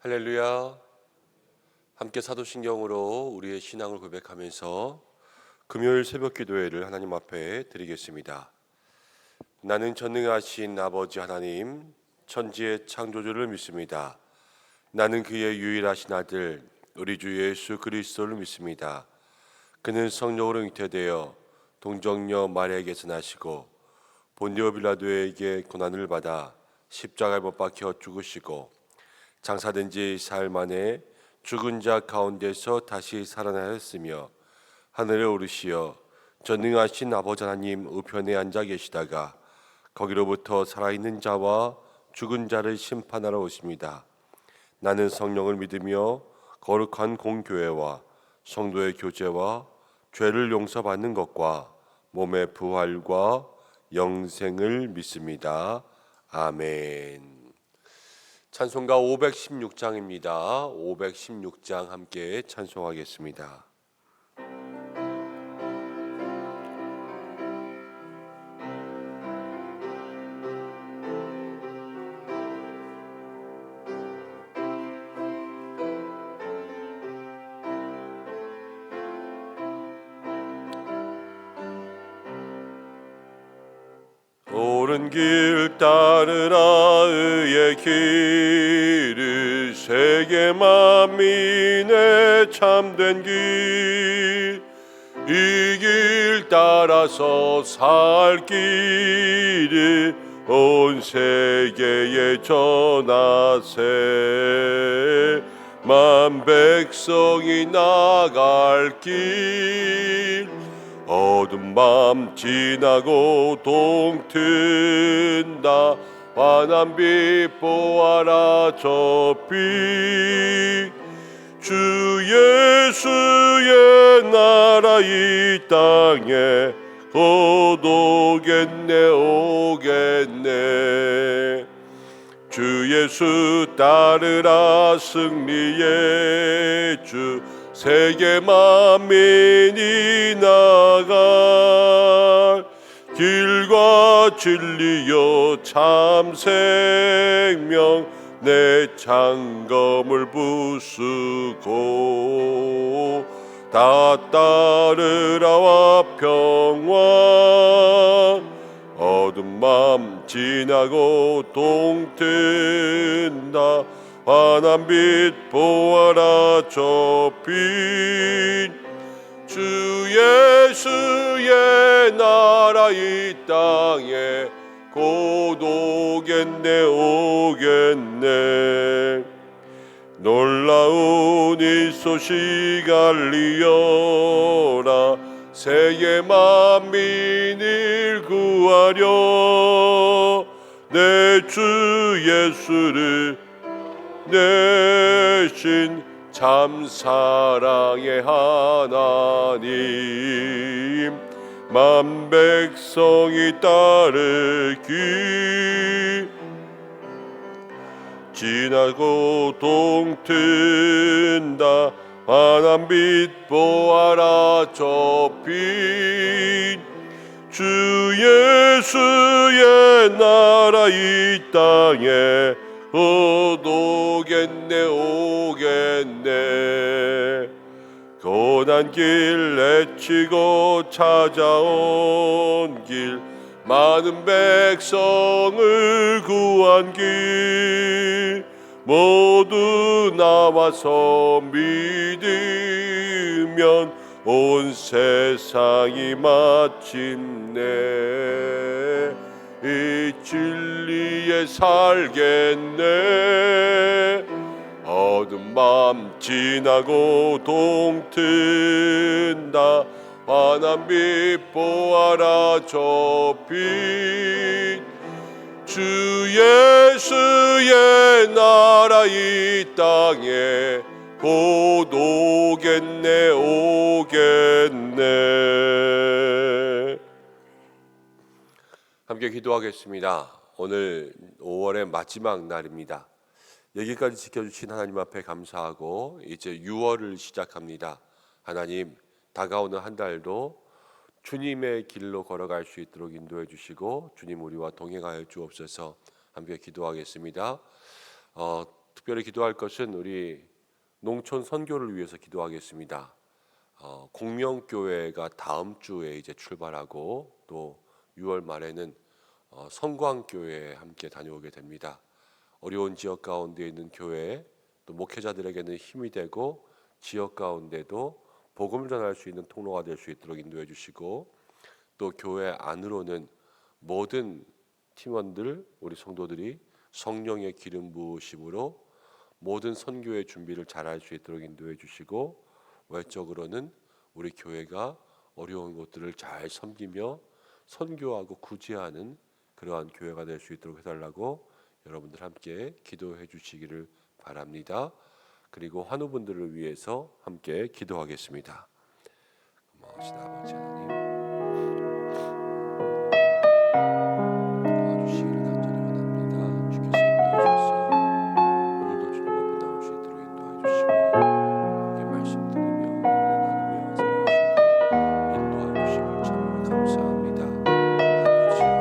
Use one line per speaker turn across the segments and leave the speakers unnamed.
할렐루야. 함께 사도신경으로 우리의 신앙을 고백하면서 금요일 새벽 기도회를 하나님 앞에 드리겠습니다. 나는 전능하신 아버지 하나님, 천지의 창조주를 믿습니다. 나는 그의 유일하신 아들 우리 주 예수 그리스도를 믿습니다. 그는 성령으로 잉태되어 동정녀 마리아에게서 나시고 본디오 빌라도에게 고난을 받아 십자가에 못 박혀 죽으시고 장사된 지 사흘 만에 죽은 자 가운데서 다시 살아나셨으며 하늘에 오르시어 전능하신 아버지 하나님 우편에 앉아 계시다가 거기로부터 살아있는 자와 죽은 자를 심판하러 오십니다. 나는 성령을 믿으며 거룩한 공교회와 성도의 교제와 죄를 용서받는 것과 몸의 부활과 영생을 믿습니다. 아멘. 찬송가 516장입니다. 516장 함께 찬송하겠습니다. 옳은 길 따르라 의의 길을 세계 만민의 참된 길 이 길 따라서 살 길을 온 세계에 전하세 만 백성이 나갈 길 어두운 밤 지나고 동튼다 환한 빛 보아라 저 빛 주 예수의 나라 이 땅에 곧 오겠네 오겠네 주 예수 따르라 승리의 주 세계 만민이 나갈 길과 진리요 참 생명 내 창검을 부수고 다 따르라와 평화 어두운 밤 지나고 동튼다 환한 빛 보아라 저 빛 주 예수의 나라 이 땅에 곧 오겠네 오겠네 놀라운 이 소식 알리어라 세계 만민을 구하려 내 주 예수를 내신 참 사랑의 하나님 만 백성이 따르기 지나고 동튼다 환한 빛 보아라 저 빛 주 예수의 나라 이 땅에 곧 오겠네 오겠네 고난 길 애치고 찾아온 길 많은 백성을 구한 길 모두 나와서 믿으면 온 세상이 마침내 이 진리에 살겠네 어두운 밤 지나고 동튼다 환한 빛 보아라 저 빛 주 예수의 나라 이 땅에 곧 오겠네 오겠네. 함께 기도하겠습니다. 오늘 5월의 마지막 날입니다. 여기까지 지켜주신 하나님 앞에 감사하고 이제 6월을 시작합니다. 하나님 다가오는 한 달도 주님의 길로 걸어갈 수 있도록 인도해 주시고 주님 우리와 동행하여 주옵소서. 함께 기도하겠습니다. 특별히 기도할 것은 우리 농촌 선교를 위해서 기도하겠습니다. 공명교회가 다음 주에 이제 출발하고 또 6월 말에는 성광교회에 함께 다녀오게 됩니다. 어려운 지역 가운데 있는 교회, 또 목회자들에게는 힘이 되고 지역 가운데도 복음을 전할 수 있는 통로가 될 수 있도록 인도해 주시고, 또 교회 안으로는 모든 팀원들, 우리 성도들이 성령의 기름 부으심으로 모든 선교의 준비를 잘할 수 있도록 인도해 주시고, 외적으로는 우리 교회가 어려운 곳들을 잘 섬기며 선교하고 구제하는 그러한 교회가 될 수 있도록 해달라고 여러분들 함께 기도해 주시기를 바랍니다. 그리고 환우분들을 위해서 함께 기도하겠습니다. 고마우신 아버지 하나님, 도와주시기를 간절히 원합니다. 주께서 인도하셔서 오늘도 주님 앞에 나올 수 있도록 인도해 주시고, 함께 말씀 드리며 은혜 나누며 살아갈 수 있도록 인도하여 주심을 참으로 감사합니다. 아버지여,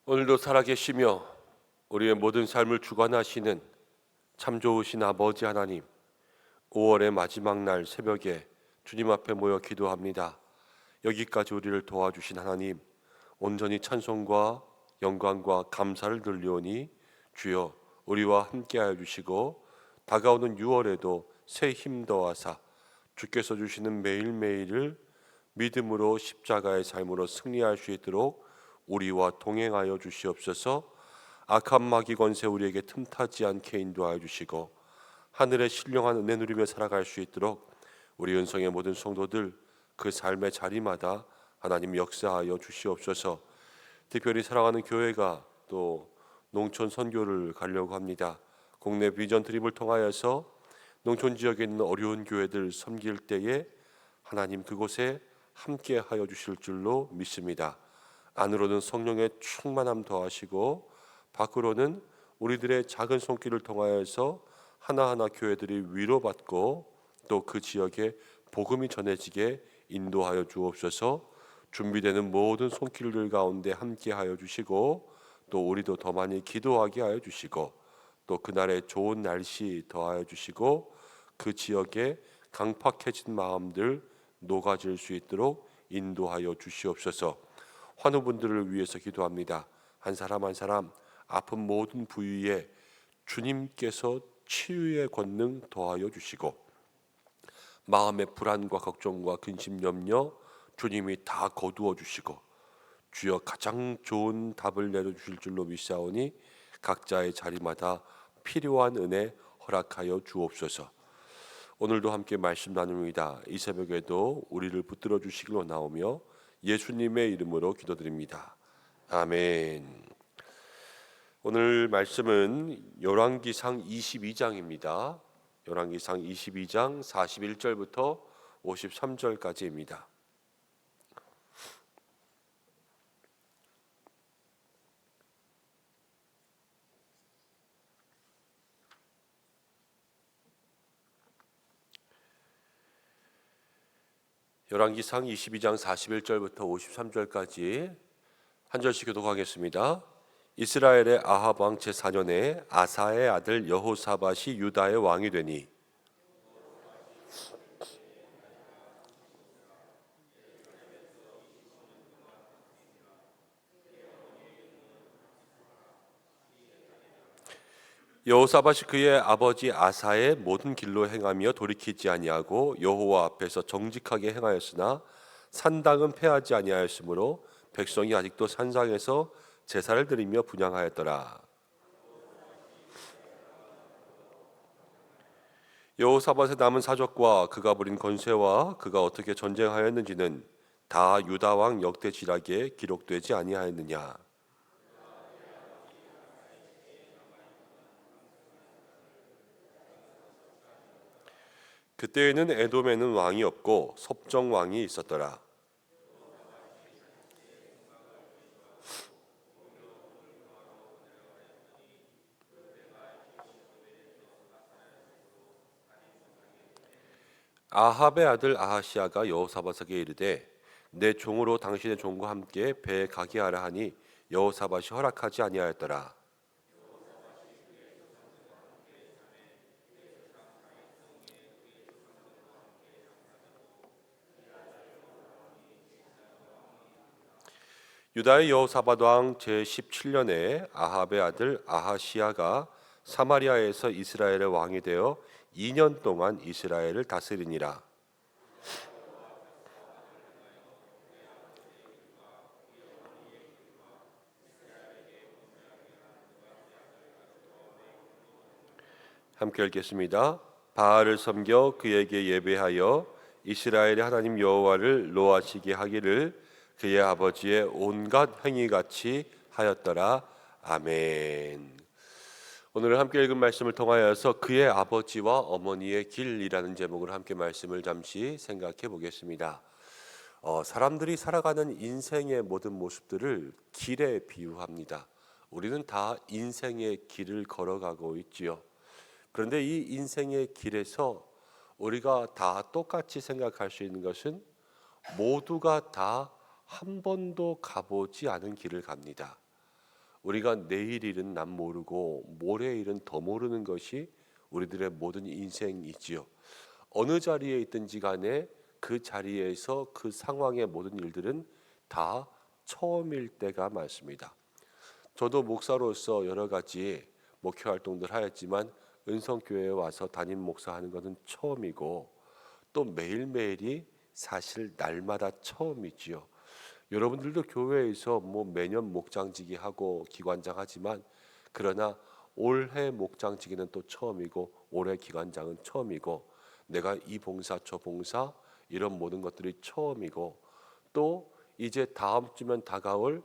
오늘도 살아계시며 우리의 모든 삶을 주관하시는 참 좋으신 아버지 하나님, 5월의 마지막 날 새벽에 주님 앞에 모여 기도합니다. 여기까지 우리를 도와주신 하나님, 온전히 찬송과 영광과 감사를 들려오니 주여 우리와 함께하여 주시고, 다가오는 6월에도 새 힘 더하사 주께서 주시는 매일매일을 믿음으로 십자가의 삶으로 승리할 수 있도록 우리와 동행하여 주시옵소서. 악한 마귀 권세 우리에게 틈타지 않게 인도하여 주시고, 하늘의 신령한 은혜 누리며 살아갈 수 있도록 우리 은성의 모든 성도들 그 삶의 자리마다 하나님 역사하여 주시옵소서. 특별히 사랑하는 교회가 또 농촌 선교를 가려고 합니다. 국내 비전 트립을 통하여서 농촌 지역에 있는 어려운 교회들 섬길 때에 하나님 그곳에 함께하여 주실 줄로 믿습니다. 안으로는 성령의 충만함 더하시고, 밖으로는 우리들의 작은 손길을 통하여서 하나하나 교회들이 위로받고 또 그 지역에 복음이 전해지게 인도하여 주옵소서. 준비되는 모든 손길들 가운데 함께하여 주시고, 또 우리도 더 많이 기도하게 하여 주시고, 또 그날의 좋은 날씨 더하여 주시고, 그 지역에 강팍해진 마음들 녹아질 수 있도록 인도하여 주시옵소서. 환우분들을 위해서 기도합니다. 한 사람 한 사람 아픈 모든 부위에 주님께서 치유의 권능 더하여 주시고, 마음의 불안과 걱정과 근심 염려 주님이 다 거두어 주시고, 주여 가장 좋은 답을 내려주실 줄로 믿사오니 각자의 자리마다 필요한 은혜 허락하여 주옵소서. 오늘도 함께 말씀 나눕니다. 이 새벽에도 우리를 붙들어 주시길 원하오며 예수님의 이름으로 기도드립니다. 아멘. 오늘 말씀은 열왕기상 22장입니다. 열왕기상 22장 41절부터 53절까지입니다. 열왕기상 22장 41절부터 53절까지 한 절씩 교독하겠습니다. 이스라엘의 아합 왕 제4년에 아사의 아들 여호사밧이 유다의 왕이 되니 여호사밧이 그의 아버지 아사의 모든 길로 행하며 돌이키지 아니하고 여호와 앞에서 정직하게 행하였으나 산당은 패하지 아니하였으므로 백성이 아직도 산상에서 제사를 드리며 분향하였더라. 여호사밧의 남은 사적과 그가 부린 권세와 그가 어떻게 전쟁하였는지는 다 유다 왕 역대 지략에 기록되지 아니하였느냐. 그때에는 에돔에는 왕이 없고 섭정 왕이 있었더라. 아합의 아들 아하시아가 여호사밧에게 이르되 내 종으로 당신의 종과 함께 배에 가게 하라 하니 여호사밧이 허락하지 아니하였더라. 유다의 여호사밧 왕 제17년에 아합의 아들 아하시아가 사마리아에서 이스라엘의 왕이 되어 2년 동안 이스라엘을 다스리니라. 함께 읽겠습니다. 바알을 섬겨 그에게 예배하여 이스라엘의 하나님 여호와를 노하시게 하기를 그의 아버지의 온갖 행위같이 하였더라. 아멘. 오늘 함께 읽은 말씀을 통하여서 그의 아버지와 어머니의 길이라는 제목으로 함께 말씀을 잠시 생각해 보겠습니다. 사람들이 살아가는 인생의 모든 모습들을 길에 비유합니다. 우리는 다 인생의 길을 걸어가고 있지요. 그런데 이 인생의 길에서 우리가 다 똑같이 생각할 수 있는 것은 모두가 다 한 번도 가보지 않은 길을 갑니다. 우리가 내일 일은 남 모르고 모레 일은 더 모르는 것이 우리들의 모든 인생이지요. 어느 자리에 있든지 간에 그 자리에서 그 상황의 모든 일들은 다 처음일 때가 많습니다. 저도 목사로서 여러 가지 목회 활동들 하였지만 은성교회에 와서 담임 목사하는 것은 처음이고 또 매일매일이 사실 날마다 처음이지요. 여러분들도 교회에서 매년 목장지기 하고 기관장 하지만 그러나 올해 목장지기는 또 처음이고 올해 기관장은 처음이고 내가 이 봉사 저 봉사 이런 모든 것들이 처음이고 또 이제 다음 주면 다가올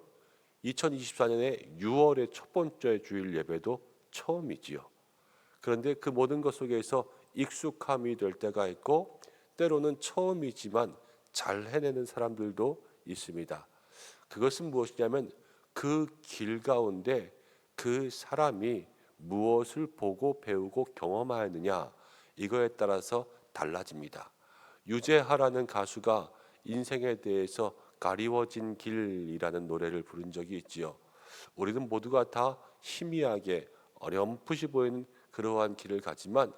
2024년의 6월의 첫 번째 주일 예배도 처음이지요. 그런데 그 모든 것 속에서 익숙함이 될 때가 있고 때로는 처음이지만 잘 해내는 사람들도 있습니다. 그것은 무엇이냐면 그 길 가운데 그 사람이 무엇을 보고 배우고 경험하였느냐 이거에 따라서 달라집니다. 유재하라는 가수가 인생에 대해서 가리워진 길이라는 노래를 부른 적이 있지요. 우리는 모두가 다 희미하게 어렴풋이 보이는 그러한 길을 가지만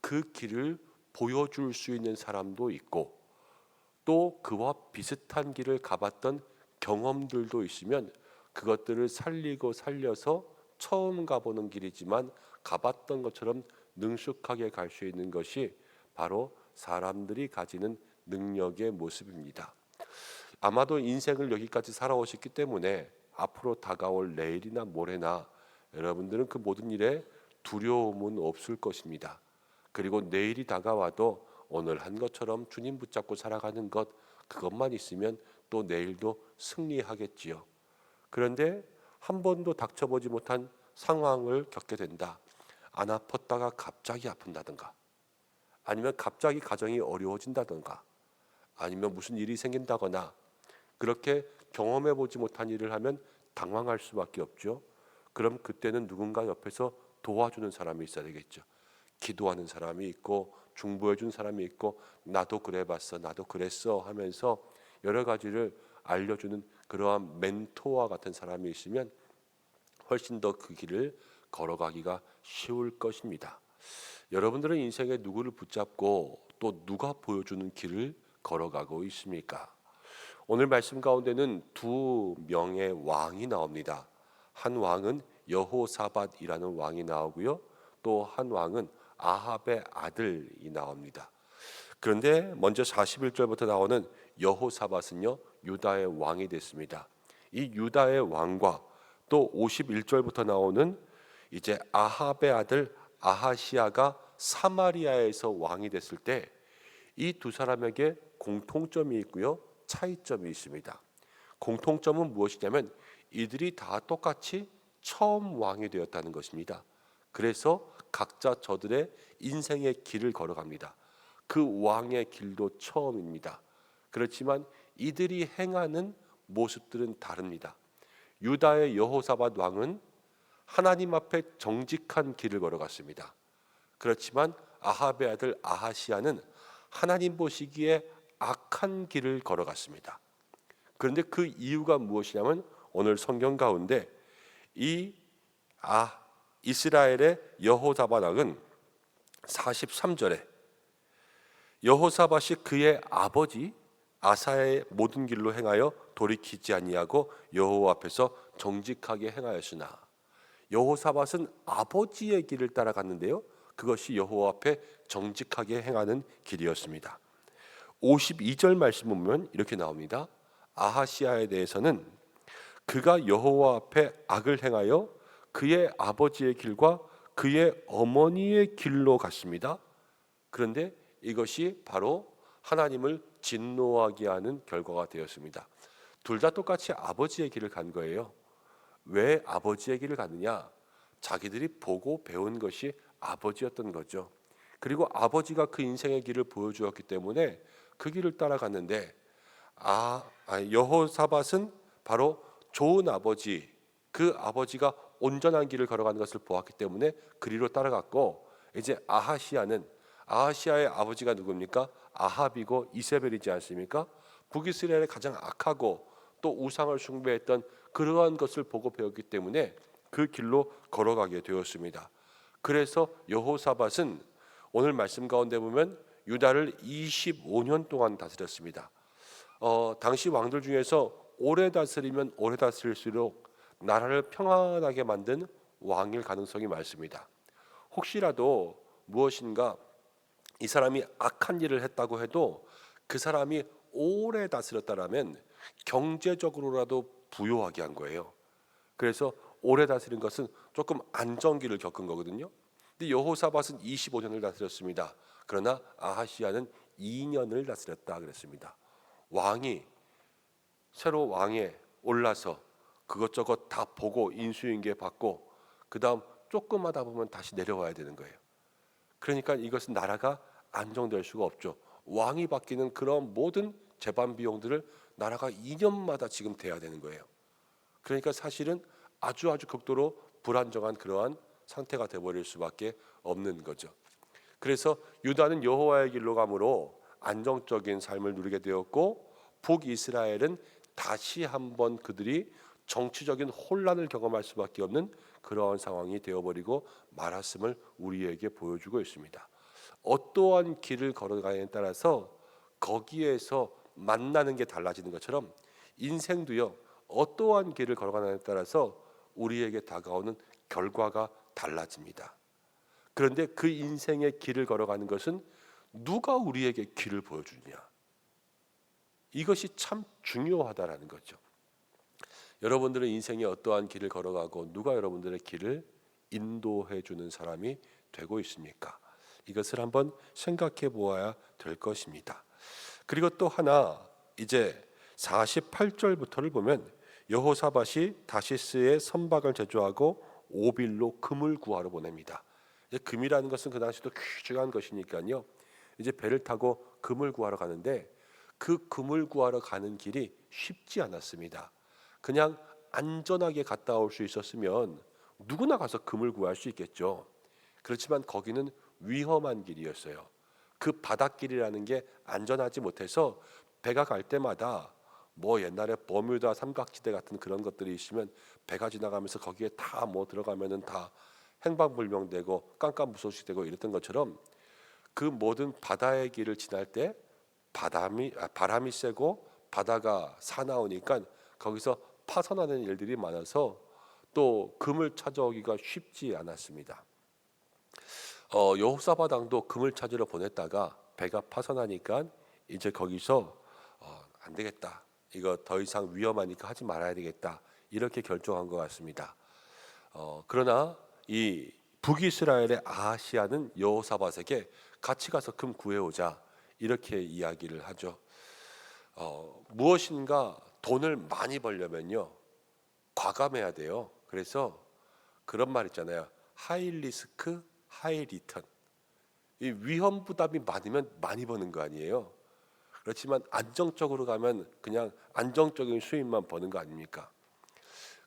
그 길을 보여줄 수 있는 사람도 있고 또 그와 비슷한 길을 가봤던 경험들도 있으면 그것들을 살리고 살려서 처음 가보는 길이지만 가봤던 것처럼 능숙하게 갈 수 있는 것이 바로 사람들이 가지는 능력의 모습입니다. 아마도 인생을 여기까지 살아오셨기 때문에 앞으로 다가올 내일이나 모레나 여러분들은 그 모든 일에 두려움은 없을 것입니다. 그리고 내일이 다가와도 오늘 한 것처럼 주님 붙잡고 살아가는 것 그것만 있으면 또 내일도 승리하겠지요. 그런데 한 번도 닥쳐보지 못한 상황을 겪게 된다. 안 아팠다가 갑자기 아픈다든가, 아니면 갑자기 가정이 어려워진다든가, 아니면 무슨 일이 생긴다거나, 그렇게 경험해 보지 못한 일을 하면 당황할 수밖에 없죠. 그럼 그때는 누군가 옆에서 도와주는 사람이 있어야 되겠죠. 기도하는 사람이 있고 중보해 준 사람이 있고, 나도 그래 봤어, 나도 그랬어 하면서 여러 가지를 알려주는 그러한 멘토와 같은 사람이 있으면 훨씬 더 그 길을 걸어가기가 쉬울 것입니다. 여러분들은 인생에 누구를 붙잡고 또 누가 보여주는 길을 걸어가고 있습니까? 오늘 말씀 가운데는 두 명의 왕이 나옵니다. 한 왕은 여호사밧이라는 왕이 나오고요, 또 한 왕은 아합의 아들이 나옵니다. 그런데 먼저 41절부터 나오는 여호사밧은요, 유다의 왕이 됐습니다. 이 유다의 왕과 또 51절부터 나오는 이제 아합의 아들 아하시야가 사마리아에서 왕이 됐을 때 이 두 사람에게 공통점이 있고요, 차이점이 있습니다. 공통점은 무엇이냐면 이들이 다 똑같이 처음 왕이 되었다는 것입니다. 그래서 각자 저들의 인생의 길을 걸어갑니다. 그 왕의 길도 처음입니다. 그렇지만 이들이 행하는 모습들은 다릅니다. 유다의 여호사밧 왕은 하나님 앞에 정직한 길을 걸어갔습니다. 그렇지만 아합의 아들 아하시야는 하나님 보시기에 악한 길을 걸어갔습니다. 그런데 그 이유가 무엇이냐면 오늘 성경 가운데 이 이스라엘의 여호사밧 왕은 43절에 여호사밧이 그의 아버지 아사의 모든 길로 행하여 돌이키지 아니하고 여호와 앞에서 정직하게 행하였으나, 여호사밧은 아버지의 길을 따라갔는데요, 그것이 여호와 앞에 정직하게 행하는 길이었습니다. 52절 말씀 보면 이렇게 나옵니다. 아하시야에 대해서는 그가 여호와 앞에 악을 행하여 그의 아버지의 길과 그의 어머니의 길로 갔습니다. 그런데 이것이 바로 하나님을 진노하게 하는 결과가 되었습니다. 둘 다 똑같이 아버지의 길을 간 거예요. 왜 아버지의 길을 갔느냐? 자기들이 보고 배운 것이 아버지였던 거죠. 그리고 아버지가 그 인생의 길을 보여주었기 때문에 그 길을 따라갔는데, 여호사밧은 바로 좋은 아버지, 그 아버지가 온전한 길을 걸어가는 것을 보았기 때문에 그리로 따라갔고, 이제 아하시야의 아버지가 누굽니까? 아합이고 이세벨이지 않습니까? 북이스라엘의 가장 악하고 또 우상을 숭배했던 그러한 것을 보고 배웠기 때문에 그 길로 걸어가게 되었습니다. 그래서 여호사밧은 오늘 말씀 가운데 보면 유다를 25년 동안 다스렸습니다. 당시 왕들 중에서 오래 다스리면 오래 다스릴수록 나라를 평안하게 만든 왕일 가능성이 많습니다. 혹시라도 무엇인가 이 사람이 악한 일을 했다고 해도 그 사람이 오래 다스렸다라면 경제적으로라도 부유하게 한 거예요. 그래서 오래 다스린 것은 조금 안정기를 겪은 거거든요. 근데 여호사밧은 25년을 다스렸습니다. 그러나 아하시야는 2년을 다스렸다 그랬습니다. 왕이 새로 왕에 올라서 그것저것 다 보고 인수인계 받고 그 다음 조금 하다 보면 다시 내려와야 되는 거예요. 그러니까 이것은 나라가 안정될 수가 없죠. 왕이 바뀌는 그런 모든 재반 비용들을 나라가 2년마다 지금 대야 되는 거예요. 그러니까 사실은 아주 극도로 불안정한 그러한 상태가 되어버릴 수밖에 없는 거죠. 그래서 유다는 여호와의 길로 감으로 안정적인 삶을 누리게 되었고, 북이스라엘은 다시 한번 그들이 정치적인 혼란을 경험할 수밖에 없는 그러한 상황이 되어버리고 말았음을 우리에게 보여주고 있습니다. 어떠한 길을 걸어가냐에 따라서 거기에서 만나는 게 달라지는 것처럼 인생도요, 어떠한 길을 걸어가냐에 따라서 우리에게 다가오는 결과가 달라집니다. 그런데 그 인생의 길을 걸어가는 것은 누가 우리에게 길을 보여주느냐, 이것이 참 중요하다라는 거죠. 여러분들은 인생에 어떠한 길을 걸어가고 누가 여러분들의 길을 인도해 주는 사람이 되고 있습니까? 이것을 한번 생각해 보아야 될 것입니다. 그리고 또 하나, 이제 48절부터를 보면 여호사밧이 다시스에 선박을 제조하고 오빌로 금을 구하러 보냅니다. 이제 금이라는 것은 그 당시도 귀중한 것이니까요. 이제 배를 타고 금을 구하러 가는데 그 금을 구하러 가는 길이 쉽지 않았습니다. 그냥 안전하게 갔다 올 수 있었으면 누구나 가서 금을 구할 수 있겠죠. 그렇지만 거기는 위험한 길이었어요. 그 바닷길이라는 게 안전하지 못해서 배가 갈 때마다 뭐 옛날에 버뮤다 삼각지대 같은 그런 것들이 있으면 배가 지나가면서 거기에 다 뭐 들어가면은 다 행방불명되고 깜깜무소식되고 이랬던 것처럼 그 모든 바다의 길을 지날 때 바람이 세고 바다가 사나우니까 거기서 파손하는 일들이 많아서 또 금을 찾아오기가 쉽지 않았습니다. 여호사밧 왕도 금을 찾으러 보냈다가 배가 파손하니까 이제 거기서 안 되겠다. 이거 더 이상 위험하니까 하지 말아야 되겠다. 이렇게 결정한 것 같습니다. 그러나 이 북이스라엘의 아하시아는 여호사밧에게 같이 가서 금 구해오자 이렇게 이야기를 하죠. 무엇인가 돈을 많이 벌려면요 과감해야 돼요. 그래서 그런 말 있잖아요. 하이 리스크 하이 리턴. 이 위험 부담이 많으면 많이 버는 거 아니에요. 그렇지만 안정적으로 가면 그냥 안정적인 수입만 버는 거 아닙니까?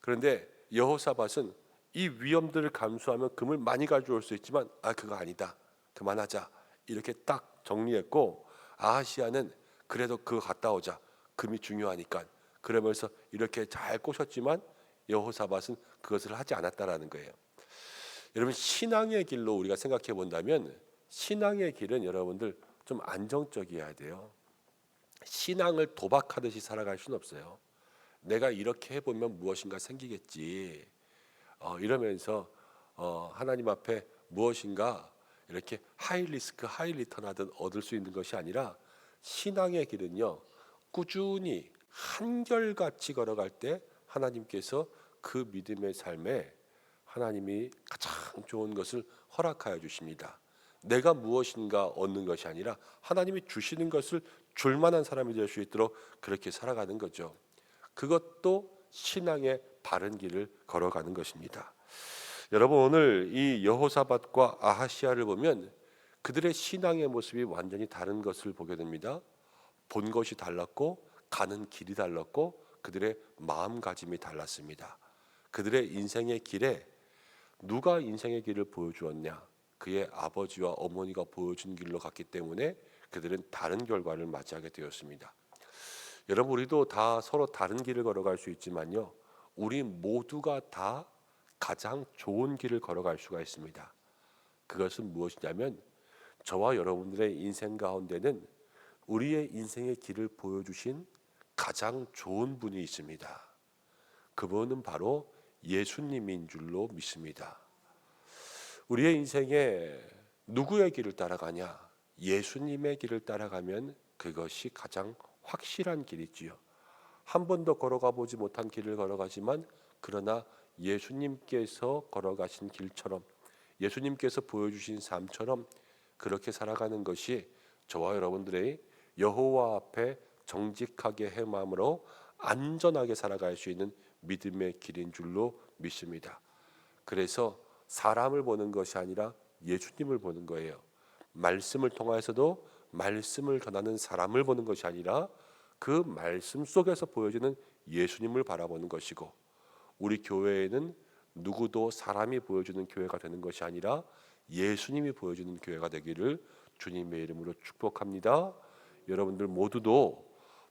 그런데 여호사밧은 이 위험들을 감수하면 금을 많이 가져올 수 있지만 그거 아니다. 그만하자. 이렇게 딱 정리했고 아하시아는 그래도 그거 갔다 오자. 금이 중요하니까. 그러면서 이렇게 잘 꼬셨지만 여호사밧은 그것을 하지 않았다라는 거예요. 여러분 신앙의 길로 우리가 생각해 본다면 신앙의 길은 여러분들 좀 안정적이어야 돼요. 신앙을 도박하듯이 살아갈 수는 없어요. 내가 이렇게 해보면 무엇인가 생기겠지. 이러면서 하나님 앞에 무엇인가 이렇게 하이 리스크 하이 리턴 하듯 얻을 수 있는 것이 아니라 신앙의 길은요 꾸준히 한결같이 걸어갈 때 하나님께서 그 믿음의 삶에 하나님이 가장 좋은 것을 허락하여 주십니다. 내가 무엇인가 얻는 것이 아니라 하나님이 주시는 것을 줄 만한 사람이 될 수 있도록 그렇게 살아가는 거죠. 그것도 신앙의 바른 길을 걸어가는 것입니다. 여러분 오늘 이 여호사밧과 아하시아를 보면 그들의 신앙의 모습이 완전히 다른 것을 보게 됩니다. 본 것이 달랐고 가는 길이 달랐고 그들의 마음가짐이 달랐습니다. 그들의 인생의 길에 누가 인생의 길을 보여주었냐? 그의 아버지와 어머니가 보여준 길로 갔기 때문에 그들은 다른 결과를 맞이하게 되었습니다. 여러분 우리도 다 서로 다른 길을 걸어갈 수 있지만요. 우리 모두가 다 가장 좋은 길을 걸어갈 수가 있습니다. 그것은 무엇이냐면 저와 여러분들의 인생 가운데는 우리의 인생의 길을 보여주신 가장 좋은 분이 있습니다. 그분은 바로 예수님인 줄로 믿습니다. 우리의 인생에 누구의 길을 따라가냐? 예수님의 길을 따라가면 그것이 가장 확실한 길이지요. 한 번도 걸어가 보지 못한 길을 걸어가지만 그러나 예수님께서 걸어가신 길처럼 예수님께서 보여주신 삶처럼 그렇게 살아가는 것이 저와 여러분들의 여호와 앞에 정직하게 행함으로 안전하게 살아갈 수 있는 믿음의 길인 줄로 믿습니다. 그래서 사람을 보는 것이 아니라 예수님을 보는 거예요. 말씀을 통해서도 말씀을 전하는 사람을 보는 것이 아니라 그 말씀 속에서 보여지는 예수님을 바라보는 것이고 우리 교회에는 누구도 사람이 보여주는 교회가 되는 것이 아니라 예수님이 보여주는 교회가 되기를 주님의 이름으로 축복합니다. 여러분들 모두도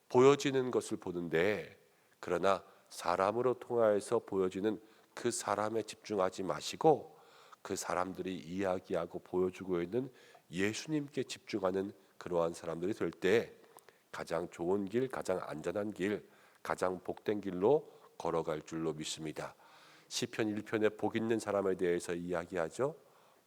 보여지는 것을 보는데 그러나 사람으로 통하여서 보여지는 그 사람에 집중하지 마시고 그 사람들이 이야기하고 보여주고 있는 예수님께 집중하는 그러한 사람들이 될 때 가장 좋은 길, 가장 안전한 길, 가장 복된 길로 걸어갈 줄로 믿습니다. 시편 1편에 복 있는 사람에 대해서 이야기하죠.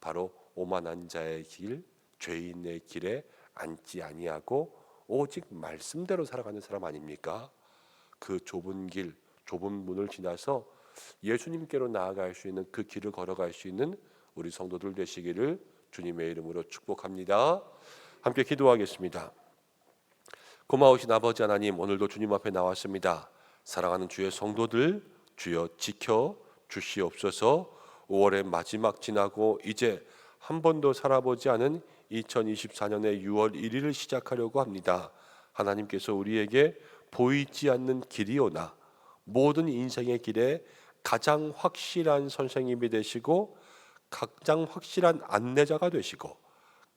바로 오만한 자의 길, 죄인의 길에 앉지 아니하고 오직 말씀대로 살아가는 사람 아닙니까? 그 좁은 길, 좁은 문을 지나서 예수님께로 나아갈 수 있는 그 길을 걸어갈 수 있는 우리 성도들 되시기를 주님의 이름으로 축복합니다. 함께 기도하겠습니다. 고마우신 아버지 하나님, 오늘도 주님 앞에 나왔습니다. 사랑하는 주의 성도들 주여 지켜 주시옵소서. 5월의 마지막 지나고 이제 한 번도 살아보지 않은 2024년의 6월 1일을 시작하려고 합니다. 하나님께서 우리에게 보이지 않는 길이 오나 모든 인생의 길에 가장 확실한 선생님이 되시고 가장 확실한 안내자가 되시고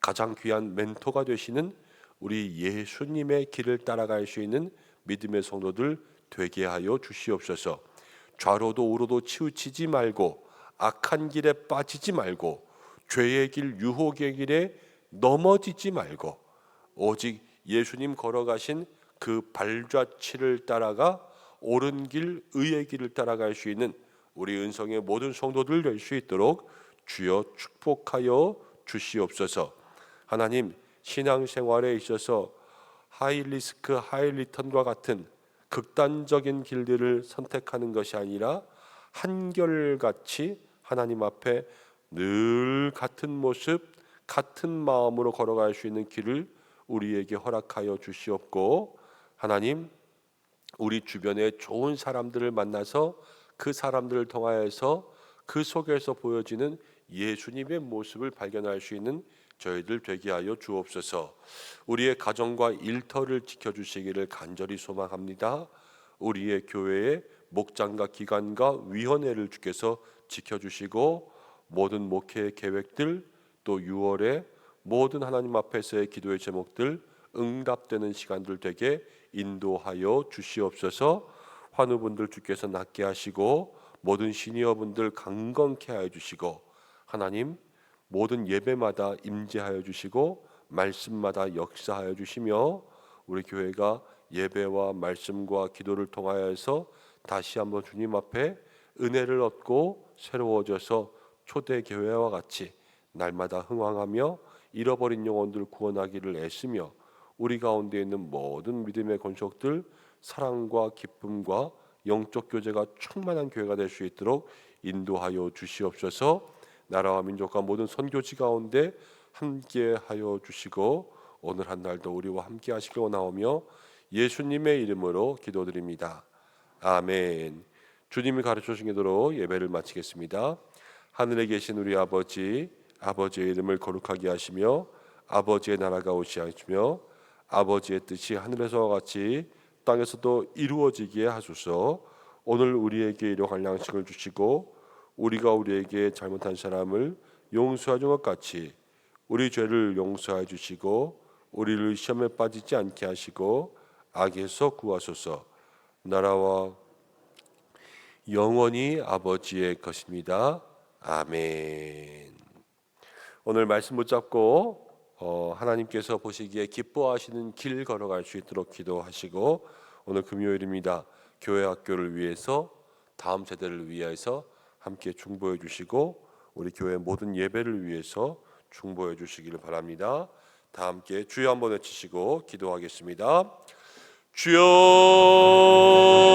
가장 귀한 멘토가 되시는 우리 예수님의 길을 따라갈 수 있는 믿음의 성도들 되게 하여 주시옵소서. 좌로도 우로도 치우치지 말고 악한 길에 빠지지 말고 죄의 길 유혹의 길에 넘어지지 말고 오직 예수님 걸어가신 그 발자취를 따라가 옳은 길 의의 길을 따라갈 수 있는 우리 은성의 모든 성도들 될 수 있도록 주여 축복하여 주시옵소서. 하나님, 신앙생활에 있어서 하이리스크 하이리턴과 같은 극단적인 길들을 선택하는 것이 아니라 한결같이 하나님 앞에 늘 같은 모습 같은 마음으로 걸어갈 수 있는 길을 우리에게 허락하여 주시옵고, 하나님, 우리 주변에 좋은 사람들을 만나서 그 사람들을 통하여서 그 속에서 보여지는 예수님의 모습을 발견할 수 있는 저희들 되게 하여 주옵소서. 우리의 가정과 일터를 지켜주시기를 간절히 소망합니다. 우리의 교회의 목장과 기관과 위원회를 주께서 지켜주시고 모든 목회의 계획들 또 6월에 모든 하나님 앞에서의 기도의 제목들 응답되는 시간들 되게 인도하여 주시옵소서. 환우분들 주께서 낫게 하시고 모든 시니어분들 강건케 하여 주시고 하나님 모든 예배마다 임재하여 주시고 말씀마다 역사하여 주시며 우리 교회가 예배와 말씀과 기도를 통하여서 다시 한번 주님 앞에 은혜를 얻고 새로워져서 초대교회와 같이 날마다 흥왕하며 잃어버린 영혼들 구원하기를 애쓰며 우리 가운데 있는 모든 믿음의 권속들 사랑과 기쁨과 영적 교제가 충만한 교회가 될 수 있도록 인도하여 주시옵소서. 나라와 민족과 모든 선교지 가운데 함께하여 주시고 오늘 한 날도 우리와 함께 하시길 원하오며 예수님의 이름으로 기도드립니다. 아멘. 주님이 가르쳐 주신 대로 예배를 마치겠습니다. 하늘에 계신 우리 아버지, 아버지의 이름을 거룩하게 하시며 아버지의 나라가 오시하시며 아버지의 뜻이 하늘에서와 같이 땅에서도 이루어지게 하소서. 오늘 우리에게 일용할 양식을 주시고 우리가 우리에게 잘못한 사람을 용서하는 것 같이 우리 죄를 용서해 주시고 우리를 시험에 빠지지 않게 하시고 악에서 구하소서. 나라와 영원히 아버지의 것입니다. 아멘. 오늘 말씀 붙잡고 하나님께서 보시기에 기뻐하시는 길 걸어갈 수 있도록 기도하시고 오늘 금요일입니다. 교회 학교를 위해서 다음 세대를 위해서 함께 중보해 주시고 우리 교회 모든 예배를 위해서 중보해 주시기를 바랍니다. 다 함께 주여 한번 외치시고 기도하겠습니다. 주여